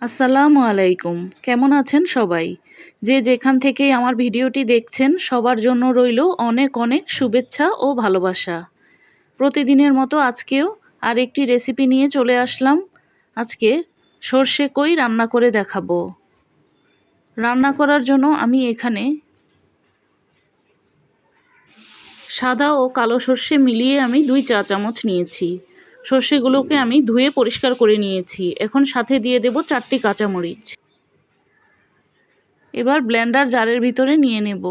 আসসালামু আলাইকুম। কেমন আছেন সবাই? যে যেখান থেকেই আমার ভিডিওটি দেখছেন সবার জন্য রইল অনেক অনেক শুভেচ্ছা ও ভালোবাসা। প্রতিদিনের মতো আজকেও আরেকটি রেসিপি নিয়ে চলে আসলাম। আজকে সর্ষে কই রান্না করে দেখাবো। রান্না করার জন্য আমি এখানে সাদা ও কালো সর্ষে মিলিয়ে আমি 2 চা চামচ নিয়েছি। সর্ষেগুলোকে আমি ধুয়ে পরিষ্কার করে নিয়েছি। এখন সাথে দিয়ে দেব 4টি কাঁচামরিচ। এবার ব্লেন্ডার জারের ভিতরে নিয়ে নেব।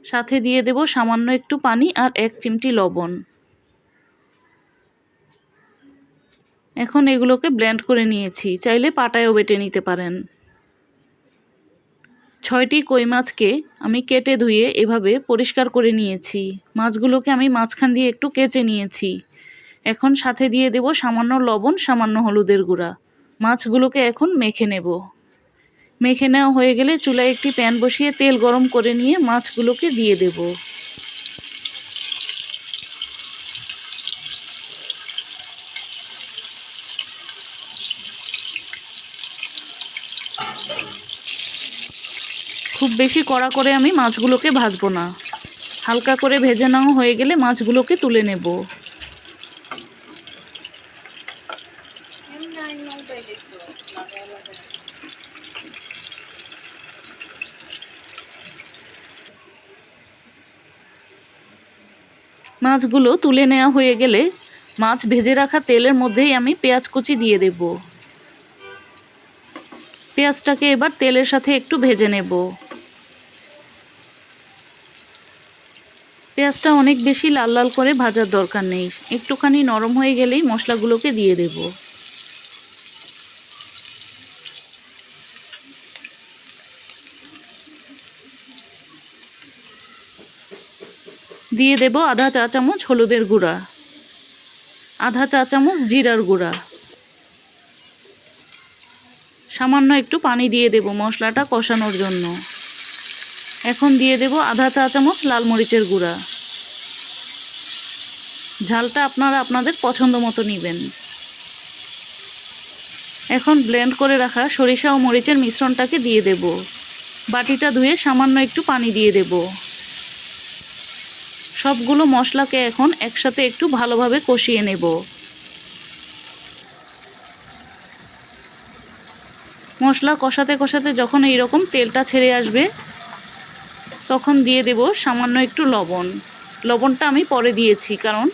সাথে দিয়ে দেব সামান্য একটু পানি আর 1 চিমটি লবণ। এখন এগুলোকে ব্লেন্ড করে নিয়েছি, চাইলে পাটায়ও বেটে নিতে পারেন। 6টি কই মাছকে আমি কেটে ধুয়ে এভাবে পরিষ্কার করে নিয়েছি। মাছগুলোকে আমি মাঝখান দিয়ে একটু কেচে নিয়েছি। এখন সাথে দিয়ে দেব সামান্য লবণ, সামান্য হলুদের গুঁড়া। মাছগুলোকে এখন মেখে নেব। মেখে নেওয়া হয়ে গেলে চুলায় একটি প্যান বসিয়ে তেল গরম করে নিয়ে মাছগুলোকে দিয়ে দেব। খুব বেশি কড়া করে আমি মাছগুলোকে ভাজবো না। হালকা করে ভেজে নেওয়া হয়ে গেলে মাছগুলোকে তুলে নেব। মাছগুলো তুলে নেওয়া হয়ে গেলে মাছ ভেজে রাখা তেলের মধ্যেই আমি পেঁয়াজ কুচি দিয়ে দেব। পেঁয়াজটাকে এবার তেলের সাথে একটু ভেজে নেব। পেঁয়াজটা অনেক বেশি লাল লাল করে ভাজার দরকার নেই, একটুখানি নরম হয়ে গেলেই মশলাগুলোকে দিয়ে দেব। দিয়ে দেব আধা চা চামচ হলুদের গুঁড়া, আধা চা চামচ জিরার গুঁড়া, সামান্য একটু পানি দিয়ে দেব মশলাটা কষানোর জন্য। এখন দিয়ে দেব আধা চা চামচ লাল মরিচের গুঁড়া। ঝালটা আপনারা আপনাদের পছন্দ মতো নেবেন। এখন ব্লেন্ড করে রাখা সরিষা ও মরিচের মিশ্রণটাকে দিয়ে দেব। বাটিটা ধুয়ে সামান্য একটু পানি দিয়ে দেব। সবগুলো মশলাকে এখন একসাথে একটু ভালোভাবে কষিয়ে নেব। মশলা কষাতে কষাতে যখন এইরকম তেলটা ছেড়ে আসবে তখন দিয়ে দেব সামান্য একটু লবণ। লবণটা আমি পরে দিয়েছি, কারণ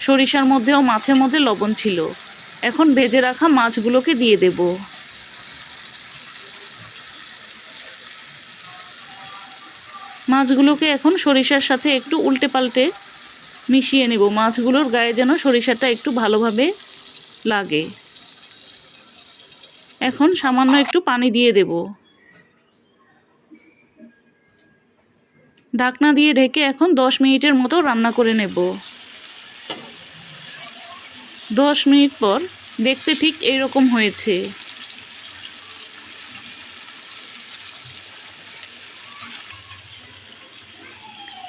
সরিষার মধ্যে ও মাছের মধ্যে লবণ ছিল। এখন ভেজে রাখা মাছগুলোকে দিয়ে দেব। মাছগুলোকে এখন সরিষার সাথে একটু উল্টে পাল্টে মিশিয়ে নেব। মাছগুলোর গায়ে যেন সরিষাটা একটু ভালোভাবে লাগে। এখন সামান্য একটু পানি দিয়ে দেব। ঢাকনা দিয়ে ঢেকে এখন 10 মিনিটের মতো রান্না করে নেব। 10 মিনিট পর দেখতে ঠিক এইরকম হয়েছে।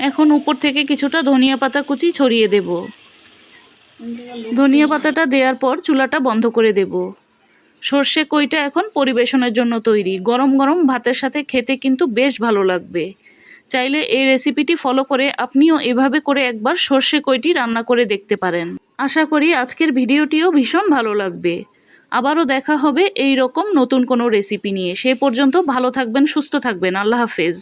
এখন উপর থেকে কিছুটা ধনিয়া পাতা কুচি ছড়িয়ে দেব। ধনিয়া পাতাটা দেওয়ার পর চুলাটা বন্ধ করে দেব। সর্ষে কইটা এখন পরিবেশনের জন্য তৈরি। গরম গরম ভাতের সাথে খেতে কিন্তু বেশ ভালো লাগবে। চাইলে এই রেসিপিটি ফলো করে আপনিও এভাবে করে একবার সর্ষে কইটি রান্না করে দেখতে পারেন। আশা করি আজকের ভিডিওটিও ভীষণ ভালো লাগবে। আবারও দেখা হবে এই রকম নতুন কোনো রেসিপি নিয়ে। সে পর্যন্ত ভালো থাকবেন, সুস্থ থাকবেন। আল্লাহ হাফেজ।